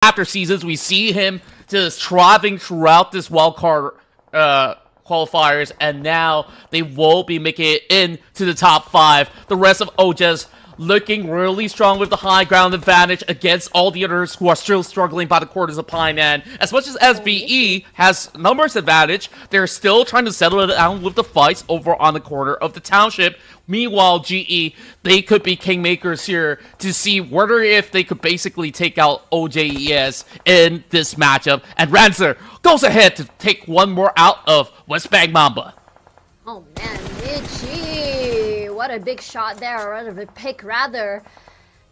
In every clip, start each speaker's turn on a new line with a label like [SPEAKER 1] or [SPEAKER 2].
[SPEAKER 1] after seasons, we see him just thriving throughout this wildcard qualifiers, and now they will be making it into the top 5. The rest of OJS looking really strong with the high ground advantage against all the others who are still struggling by the quarters of Painan. As much as SBE has numbers advantage, they're still trying to settle it down with the fights over on the corner of the township. Meanwhile, GE, they could be kingmakers here to see whether if they could basically take out OJES in this matchup. And Ranzer goes ahead to take one more out of Westbank Mamba.
[SPEAKER 2] Oh man, Michi! What a big shot there, or a pick rather.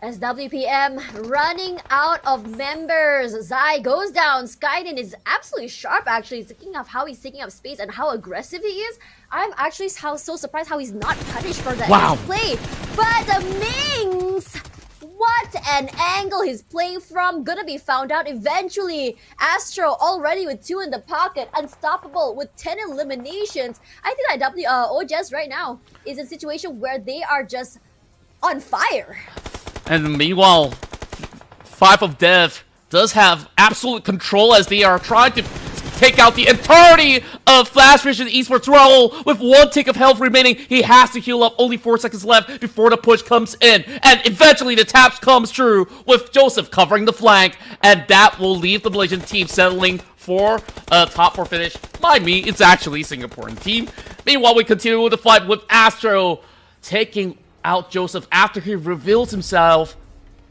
[SPEAKER 2] As WPM running out of members. Zai goes down. Skyden is absolutely sharp actually, thinking of how he's taking up space and how aggressive he is. I'm actually so surprised how he's not punished for that play. But the Mings! What an angle he's playing from. Gonna be found out eventually. Astro already with 2 in the pocket. Unstoppable with 10 eliminations. I think that OJS right now is a situation where they are just on fire.
[SPEAKER 1] And meanwhile, 5 of Dev does have absolute control as they are trying to take out the entirety of Flash Vision Esports role with 1 tick of health remaining. He has to heal up, only 4 seconds left before the push comes in. And eventually the taps comes through with Joseph covering the flank. And that will leave the Malaysian team settling for a top 4 finish. Mind me, it's actually a Singaporean team. Meanwhile, we continue with the fight with Astro taking out Joseph after he reveals himself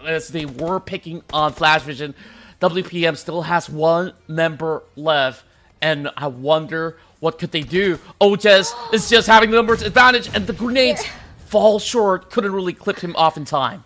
[SPEAKER 1] as they were picking on Flash Vision. WPM still has 1 member left, and I wonder what could they do. OJS is just having the numbers advantage, and the grenades fall short. Couldn't really clip him off in time.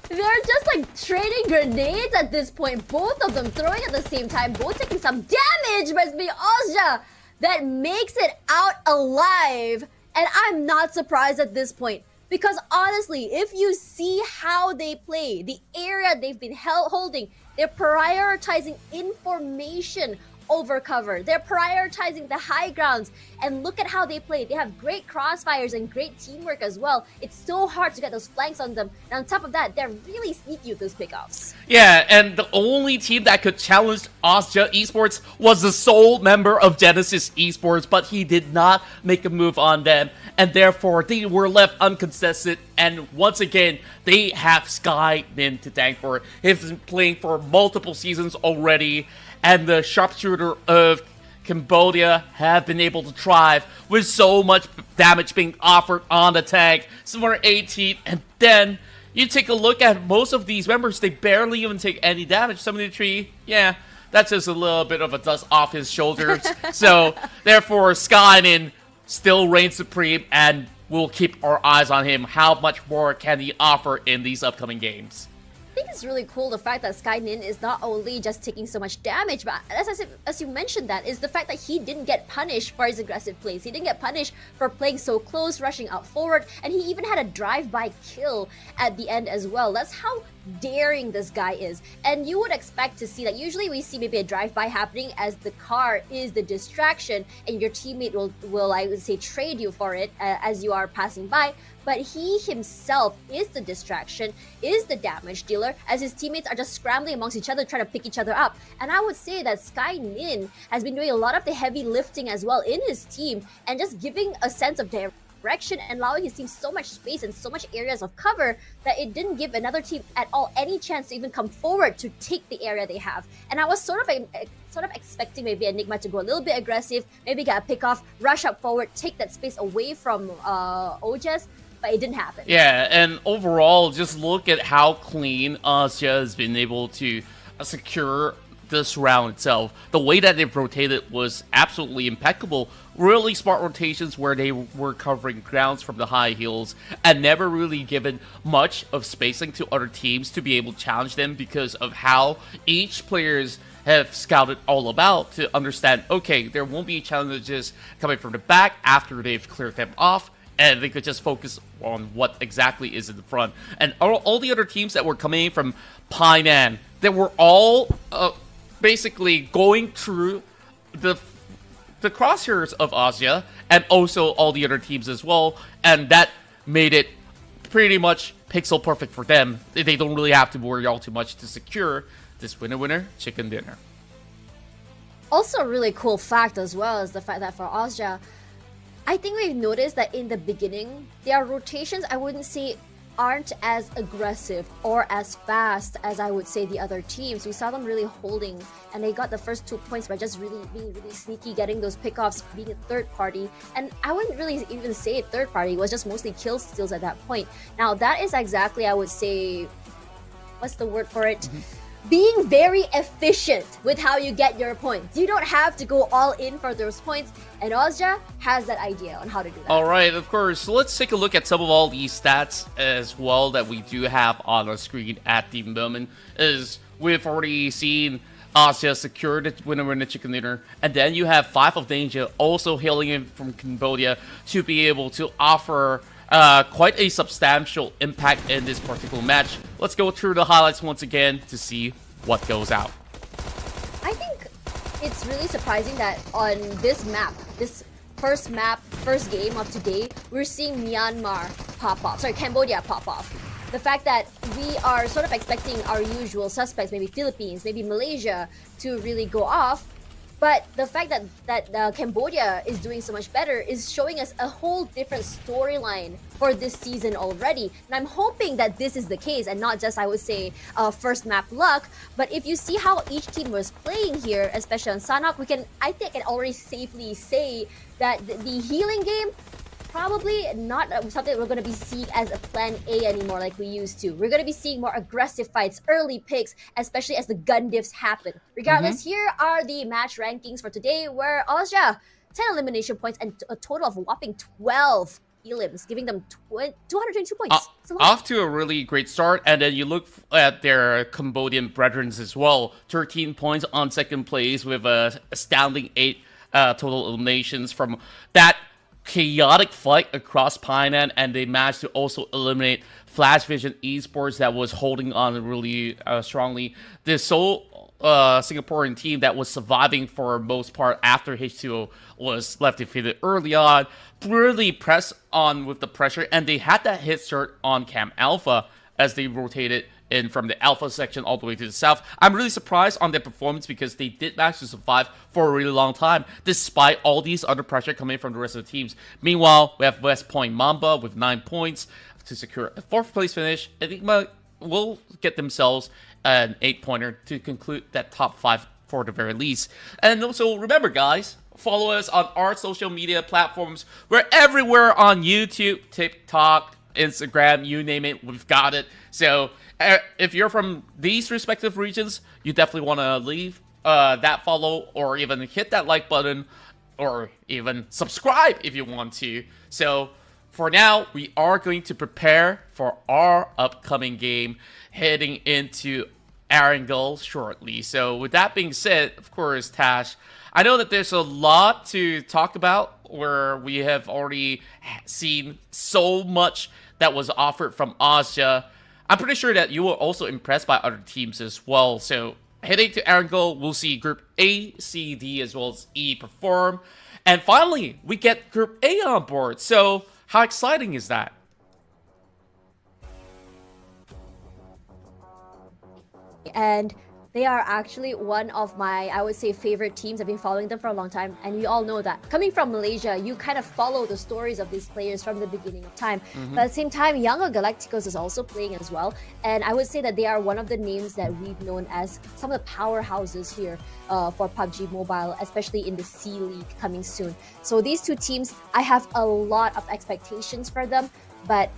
[SPEAKER 2] They're just like trading grenades at this point. Both of them throwing at the same time, both taking some damage, but it's being Ozja that makes it out alive. And I'm not surprised at this point. Because honestly, if you see how they play, the area they've been holding, they're prioritizing information over cover. They're prioritizing the high grounds. And look at how they play. They have great crossfires and great teamwork as well. It's so hard to get those flanks on them. And on top of that, they're really sneaky with those pickoffs.
[SPEAKER 1] Yeah, and the only team that could challenge Ozja Esports was the sole member of Genesis Esports, but he did not make a move on them. And therefore, they were left uncontested. And once again, they have Skynin to thank for it. He's been playing for multiple seasons already. And the sharpshooter of Cambodia have been able to thrive with so much damage being offered on the tank. Somewhere 18, and then you take a look at most of these members, they barely even take any damage. 73, yeah, that's just a little bit of a dust off his shoulders. So, therefore, Skynin still reigns supreme, and we'll keep our eyes on him. How much more can he offer in these upcoming games?
[SPEAKER 2] I think it's really cool the fact that Skynin is not only just taking so much damage, but as you mentioned, that is the fact that he didn't get punished for his aggressive plays. He didn't get punished for playing so close, rushing out forward, and he even had a drive-by kill at the end as well. That's how daring this guy is. And you would expect to see that usually we see maybe a drive-by happening as the car is the distraction and your teammate will I would say trade you for it as you are passing by. But he himself is the distraction, is the damage dealer, as his teammates are just scrambling amongst each other, trying to pick each other up. And I would say that Skynin has been doing a lot of the heavy lifting as well in his team, and just giving a sense of direction and allowing his team so much space and so much areas of cover that it didn't give another team at all any chance to even come forward to take the area they have. And I was sort of expecting maybe Enigma to go a little bit aggressive, maybe get a pick off, rush up forward, take that space away from OJS. But it didn't happen.
[SPEAKER 1] Yeah, and overall, just look at how clean Ozja has been able to secure this round itself. The way that they've rotated was absolutely impeccable. Really smart rotations where they were covering grounds from the high heels and never really given much of spacing to other teams to be able to challenge them because of how each players have scouted all about to understand, okay, there won't be challenges coming from the back after they've cleared them off. And they could just focus on what exactly is in the front. And all the other teams that were coming in from Painan, they were all basically going through the crosshairs of Ozja and also all the other teams as well. And that made it pretty much pixel perfect for them. They don't really have to worry all too much to secure this winner chicken dinner.
[SPEAKER 2] Also, a really cool fact as well is the fact that for Ozja, I think we've noticed that in the beginning, their rotations, I wouldn't say aren't as aggressive or as fast as I would say the other teams. We saw them really holding, and they got the first 2 points by just really being really sneaky, getting those pickoffs, being a third party. And I wouldn't really even say third party, it was just mostly kill steals at that point. Now that is exactly, I would say, what's the word for it? Being very efficient with how you get your points. You don't have to go all in for those points, and Ozja has that idea on how to do that.
[SPEAKER 1] All right, of course. So let's take a look at some of all these stats as well that we do have on our screen at the moment. Is we've already seen Ozja secure the winner in the chicken dinner, and then you have 5 of Danger also hailing in from Cambodia to be able to offer quite a substantial impact in this particular match. Let's go through the highlights once again to see what goes out.
[SPEAKER 2] I think it's really surprising that on this map, this first game of today, we're seeing Myanmar pop off. Sorry, Cambodia pop off. The fact that we are sort of expecting our usual suspects, maybe Philippines, maybe Malaysia, to really go off. But the fact that Cambodia is doing so much better is showing us a whole different storyline for this season already. And I'm hoping that this is the case and not just, I would say, first map luck. But if you see how each team was playing here, especially on Sanhok, I think I can already safely say that the healing game, probably not something we're going to be seeing as a plan A anymore like we used to. We're going to be seeing more aggressive fights, early picks, especially as the gun diffs happen. Regardless, here are the match rankings for today, where Ozja, 10 elimination points and a total of a whopping 12 elims, giving them 222 points.
[SPEAKER 1] Off to a really great start, and then you look at their Cambodian brethren as well. 13 points on second place with a astounding 8 total eliminations from that chaotic fight across Painan, and they managed to also eliminate Flash Vision Esports that was holding on really strongly. The sole Singaporean team that was surviving for most part after H2O was left defeated early on, really pressed on with the pressure, and they had that hit start on Cam Alpha as they rotated in from the Alpha section all the way to the south. I'm really surprised on their performance because they did manage to survive for a really long time, despite all these other pressure coming from the rest of the teams. Meanwhile, we have West Point Mamba with 9 points to secure a 4th place finish. Enigma will get themselves an 8-pointer to conclude that top 5 for the very least. And also, remember guys, follow us on our social media platforms. We're everywhere on YouTube, TikTok, Instagram, you name it, we've got it. So if you're from these respective regions, you definitely want to leave that follow, or even hit that like button, or even subscribe if you want to. So for now, we are going to prepare for our upcoming game heading into Erangel shortly. So with that being said, of course, Tash, I know that there's a lot to talk about where we have already seen so much that was offered from Ozja. I'm pretty sure that you were also impressed by other teams as well. So heading to Erangel, we'll see Group A, C, D, as well as E perform. And finally, we get Group A on board. So how exciting is that?
[SPEAKER 2] And they are actually one of my, I would say, favorite teams. I've been following them for a long time, and we all know that. Coming from Malaysia, you kind of follow the stories of these players from the beginning of time. But at the same time, Younger Galacticos is also playing as well, and I would say that they are one of the names that we've known as some of the powerhouses here for PubG Mobile, especially in the C League coming soon. So these two teams, I have a lot of expectations for them, but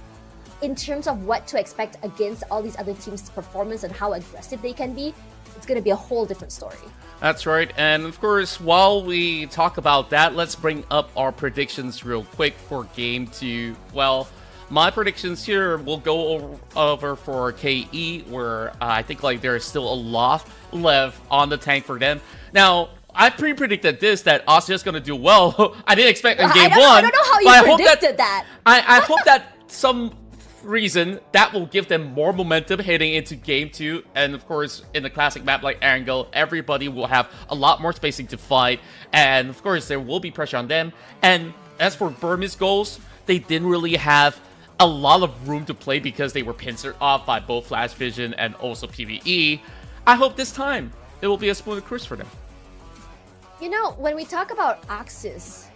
[SPEAKER 2] in terms of what to expect against all these other teams' performance and how aggressive they can be, it's going to be a whole different story.
[SPEAKER 1] That's right. And of course, while we talk about that, let's bring up our predictions real quick for Game 2. Well, my predictions here will go over for KE, where I think like there's still a lot left on the tank for them. Now, I pre-predicted this, that Ozja's going to do well. I didn't expect in Game 1.
[SPEAKER 2] I don't know how you predicted that.
[SPEAKER 1] I hope that some reason that will give them more momentum heading into Game 2. And of course, in the classic map like Erangel, everybody will have a lot more spacing to fight, and of course there will be pressure on them. And as for Burmese goals, they didn't really have a lot of room to play because they were pincered off by both Flash Vision and also PvE. I hope this time it will be a smoother cruise for them.
[SPEAKER 2] You know, when we talk about Axis,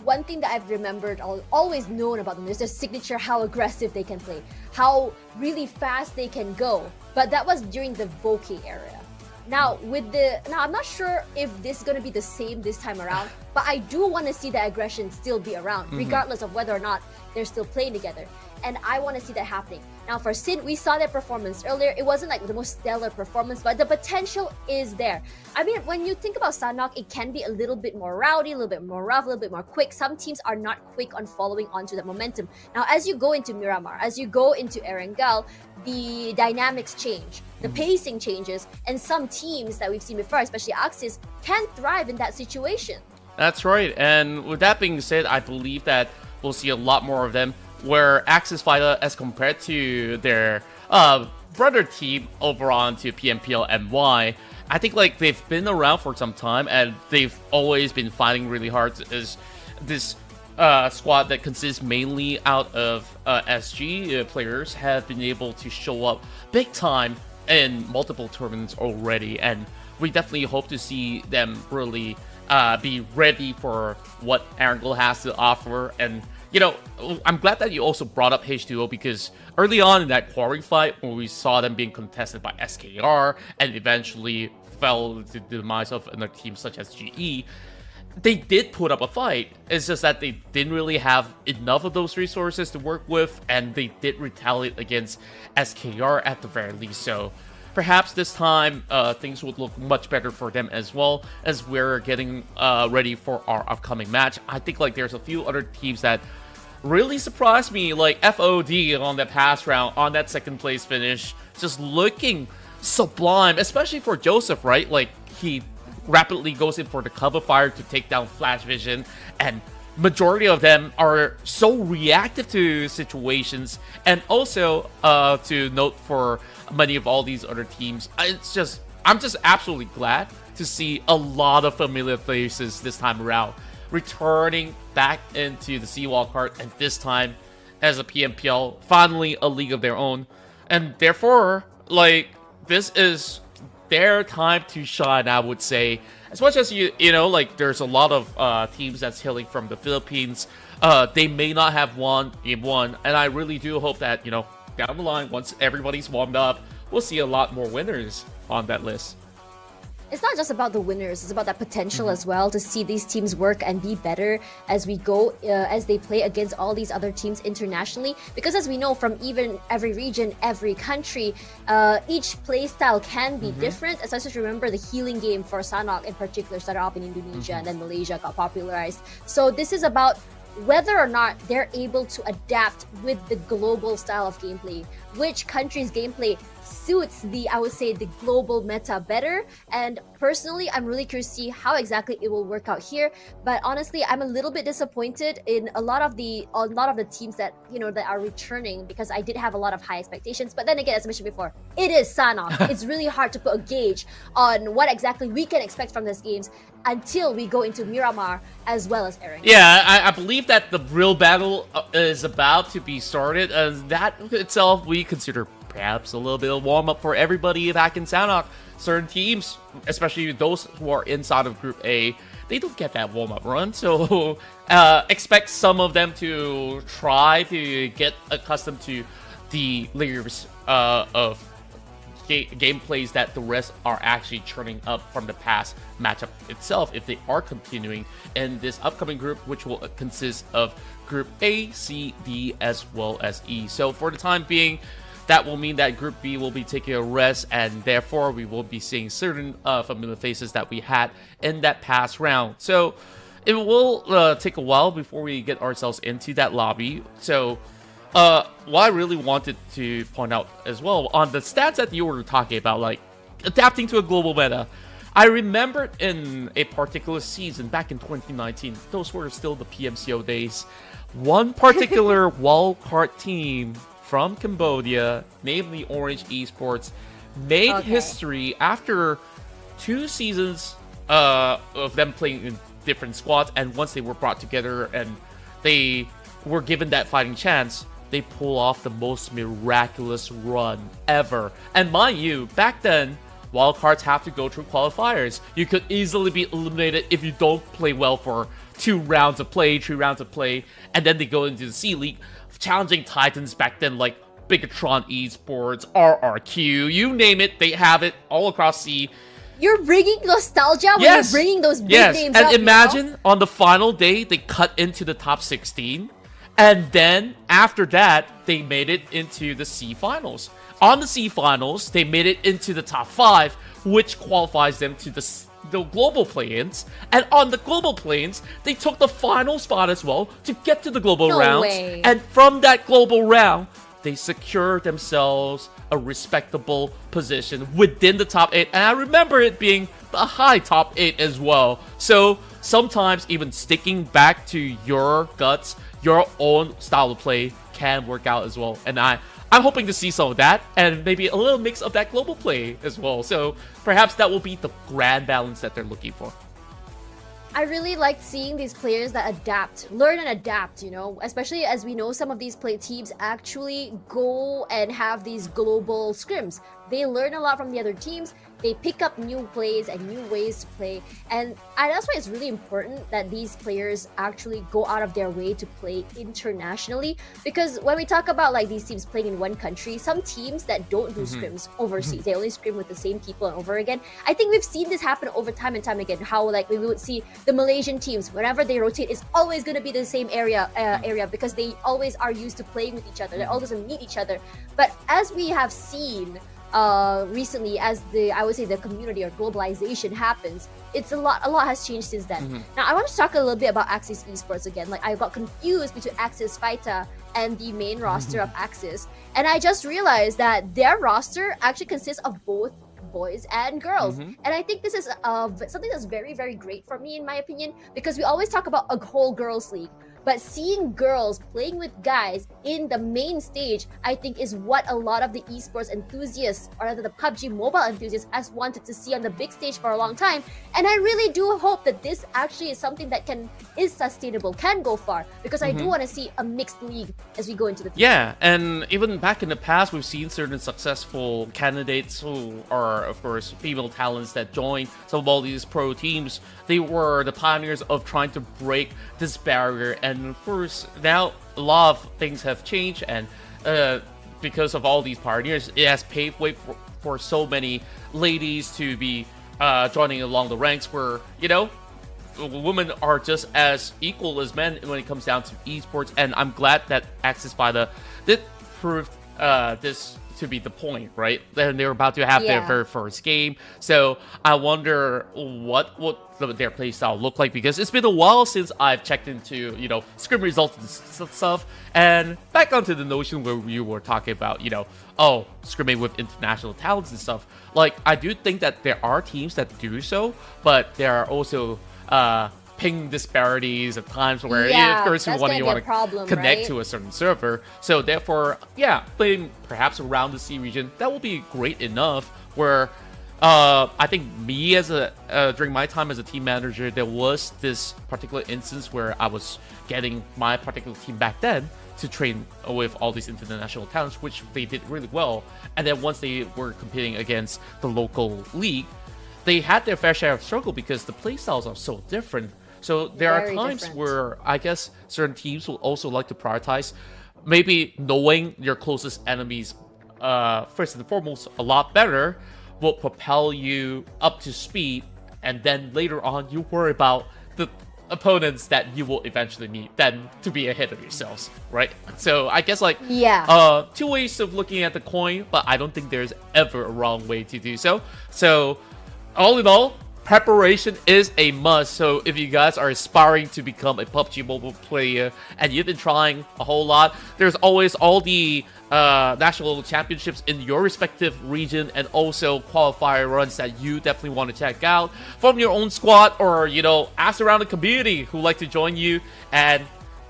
[SPEAKER 2] one thing that I've remembered, always known about them is their signature, how aggressive they can play, how really fast they can go. But that was during the Voke era. Now, I'm not sure if this is going to be the same this time around, but I do want to see that aggression still be around, regardless of whether or not they're still playing together. And I want to see that happening. Now, for Sin, we saw their performance earlier. It wasn't like the most stellar performance, but the potential is there. I mean, when you think about Sanhok, it can be a little bit more rowdy, a little bit more rough, a little bit more quick. Some teams are not quick on following onto that momentum. Now, as you go into Miramar, as you go into Erangel, the dynamics change, the pacing changes, and some teams that we've seen before, especially Axis, can thrive in that situation.
[SPEAKER 1] That's right. And with that being said, I believe that we'll see a lot more of them, where Axis Fighter, as compared to their brother team over on to PMPL MY, I think like they've been around for some time and they've always been fighting really hard. Is this squad that consists mainly out of SG players have been able to show up big time in multiple tournaments already, and we definitely hope to see them really be ready for what Erangel has to offer. And you know, I'm glad that you also brought up H2O, because early on in that quarry fight, when we saw them being contested by SKR and eventually fell to the demise of another team such as GE, they did put up a fight. It's just that they didn't really have enough of those resources to work with, and they did retaliate against SKR at the very least. So perhaps this time things would look much better for them as well, as we're getting ready for our upcoming match. I think like there's a few other teams that really surprised me, like FOD on that past round, on that second place finish, just looking sublime, especially for Joseph, right? Like, he rapidly goes in for the cover fire to take down Flash Vision, and majority of them are so reactive to situations. And also to note for many of all these other teams, I'm just absolutely glad to see a lot of familiar faces this time around returning back into the Seawall card, and this time as a PMPL, finally a league of their own. And therefore, like, this is their time to shine, I would say. As much as you know, like, there's a lot of teams that's hailing from the Philippines, they may not have won game one, and I really do hope that, you know, down the line, once everybody's warmed up, we'll see a lot more winners on that list.
[SPEAKER 2] It's not just about the winners, it's about that potential as well, to see these teams work and be better as we go, as they play against all these other teams internationally. Because as we know from even every region, every country, each play style can be different. As I just remember, the healing game for Sanhok in particular started off in Indonesia, and then Malaysia got popularized. So this is about whether or not they're able to adapt with the global style of gameplay, which country's gameplay suits I would say, the global meta better. And personally, I'm really curious to see how exactly it will work out here. But honestly, I'm a little bit disappointed in a lot of the teams that, you know, that are returning, because I did have a lot of high expectations. But then again, as I mentioned before, it is Sanhok. It's really hard to put a gauge on what exactly we can expect from these games until we go into Miramar as well as Erangel.
[SPEAKER 1] Yeah, I believe that the real battle is about to be started. That itself we consider perhaps a little bit of warm-up for everybody back in Sanhok. Certain teams, especially those who are inside of Group A, they don't get that warm-up run, so expect some of them to try to get accustomed to the layers of gameplays that the rest are actually churning up from the past matchup itself, if they are continuing in this upcoming group, which will consist of Group A, C, D, as well as E. So for the time being, that will mean that Group B will be taking a rest, and therefore we will be seeing certain familiar faces that we had in that past round. So it will take a while before we get ourselves into that lobby. So what I really wanted to point out as well, on the stats that you were talking about, like adapting to a global meta, I remembered in a particular season back in 2019, those were still the PMCO days, one particular wildcard team from Cambodia, namely Orange Esports, made history after 2 seasons of them playing in different squads, and once they were brought together and they were given that fighting chance, they pull off the most miraculous run ever. And mind you, back then, wildcards have to go through qualifiers. You could easily be eliminated if you don't play well for 2 rounds of play, 3 rounds of play, and then they go into the C League, challenging titans back then like Bigatron Esports, RRQ, you name it, they have it all across C.
[SPEAKER 2] You're bringing nostalgia when you're bringing those big names
[SPEAKER 1] and
[SPEAKER 2] up,
[SPEAKER 1] imagine on the final day, they cut into the top 16. And then, after that, they made it into the C Finals. On the C Finals, they made it into the top 5, which qualifies them to the global play-ins. And on the global play-ins, they took the final spot as well to get to the global rounds.
[SPEAKER 2] Way.
[SPEAKER 1] And from that global round, they secured themselves a respectable position within the top 8. And I remember it being the high top 8 as well. So sometimes even sticking back to your guts, your own style of play can work out as well. And I'm hoping to see some of that and maybe a little mix of that global play as well. So perhaps that will be the grand balance that they're looking for.
[SPEAKER 2] I really like seeing these players that adapt, learn and adapt, you know, especially as we know some of these teams actually go and have these global scrims. They learn a lot from the other teams. They pick up new plays and new ways to play. And that's why it's really important that these players actually go out of their way to play internationally. Because when we talk about like these teams playing in one country, some teams that don't do scrims overseas, they only scrim with the same people and over again. I think we've seen this happen over time and time again. How like we would see the Malaysian teams, whenever they rotate, it's always going to be the same area because they always are used to playing with each other. They always meet each other. But as we have seen recently, as I would say the community or globalization happens, it's a lot has changed since then. Now I want to talk a little bit about Axis Esports again. Like I got confused between Axis Fighter and the main roster of Axis, and I just realized that their roster actually consists of both boys and girls. And I think this is something that's very, very great for me in my opinion, because we always talk about a whole girls league. But seeing girls playing with guys in the main stage, I think is what a lot of the esports enthusiasts, or rather the PubG Mobile enthusiasts, has wanted to see on the big stage for a long time. And I really do hope that this actually is something that is sustainable, can go far, because I do want to see a mixed league as we go into the future.
[SPEAKER 1] Yeah, and even back in the past, we've seen certain successful candidates who are, of course, female talents that join some of all these pro teams. They were the pioneers of trying to break this barrier. And of course, now a lot of things have changed, and because of all these pioneers, it has paved way for so many ladies to be joining along the ranks where, you know, women are just as equal as men when it comes down to esports. And I'm glad that Axis Fighter did prove this to be the point, right? And they're about to have their very first game. So I wonder what their playstyle look like, because it's been a while since I've checked into, you know, scrim results and stuff. And back onto the notion where you were talking about, you know, scrimming with international talents and stuff. Like, I do think that there are teams that do so, but there are also ping disparities at times where of course you want to connect to a certain server. So therefore, playing perhaps around the C region, that will be great enough. Where I think me as during my time as a team manager, there was this particular instance where I was getting my particular team back then to train with all these international talents, which they did really well. And then once they were competing against the local league, they had their fair share of struggle because the playstyles are so different. So there are times where I guess certain teams will also like to prioritize maybe knowing your closest enemies first and foremost a lot better will propel you up to speed, and then later on you worry about the opponents that you will eventually meet then to be ahead of yourselves, right? So I guess like two ways of looking at the coin, but I don't think there's ever a wrong way to do so. So all in all, preparation is a must. So if you guys are aspiring to become a PubG Mobile player and you've been trying a whole lot, there's always all the national championships in your respective region, and also qualifier runs that you definitely want to check out from your own squad, or, you know, ask around the community who like to join you, and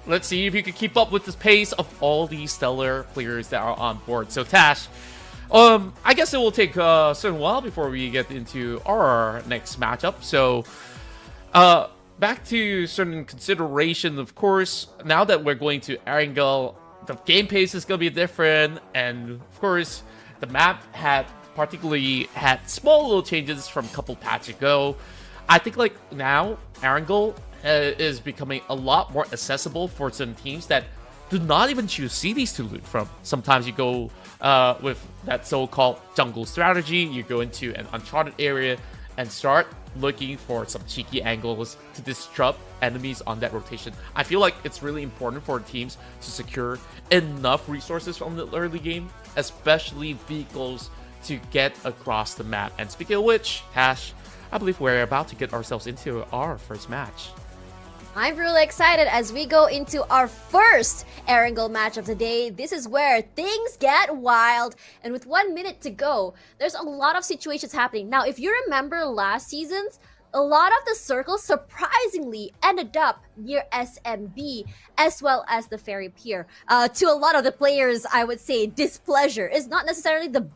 [SPEAKER 1] let's see if you can keep up with the pace of all these stellar players that are on board. So Tash, I guess it will take a certain while before we get into our next matchup. So, back to certain consideration, of course, now that we're going to Erangel, the game pace is going to be different. And, of course, the map had particularly had small little changes from a couple patches ago. I think like now Erangel is becoming a lot more accessible for some teams that do not even choose cities to loot from. Sometimes you go with that so-called jungle strategy, you go into an uncharted area and start looking for some cheeky angles to disrupt enemies on that rotation. I feel like it's really important for teams to secure enough resources from the early game, especially vehicles, to get across the map. And speaking of which, Tash, I believe we're about to get ourselves into our first match.
[SPEAKER 2] I'm really excited as we go into our first Erangel match of the day. This is where things get wild, and with 1 minute to go, there's a lot of situations happening. Now, if you remember last season's, a lot of the circles surprisingly ended up near SMB as well as the Ferry Pier. To a lot of the players, I would say displeasure is not necessarily the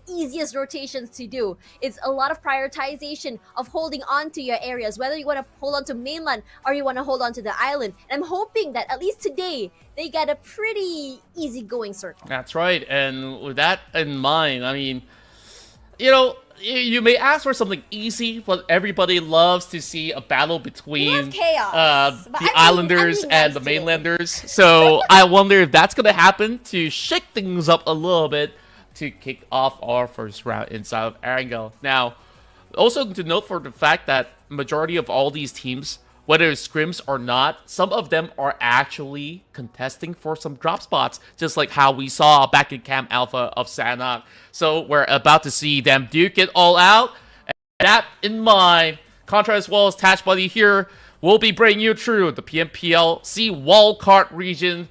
[SPEAKER 2] easiest rotations to do. It's a lot of prioritization of holding on to your areas, whether you want to hold on to mainland or you want to hold on to the island. And I'm hoping that at least today, they get a pretty easygoing circle.
[SPEAKER 1] That's right. And with that in mind, I mean, you know, you may ask for something easy, but everybody loves to see a battle between the Islanders and the mainlanders. So I wonder if that's going to happen to shake things up a little bit to kick off our first round inside of Erangel. Now, also to note for the fact that majority of all these teams, whether it's scrims or not, some of them are actually contesting for some drop spots, just like how we saw back in Camp Alpha of Sanok. So we're about to see them duke it all out. And that in mind, Contra as well as Tash Buddy here will be bringing you through the PMPLC wildcard region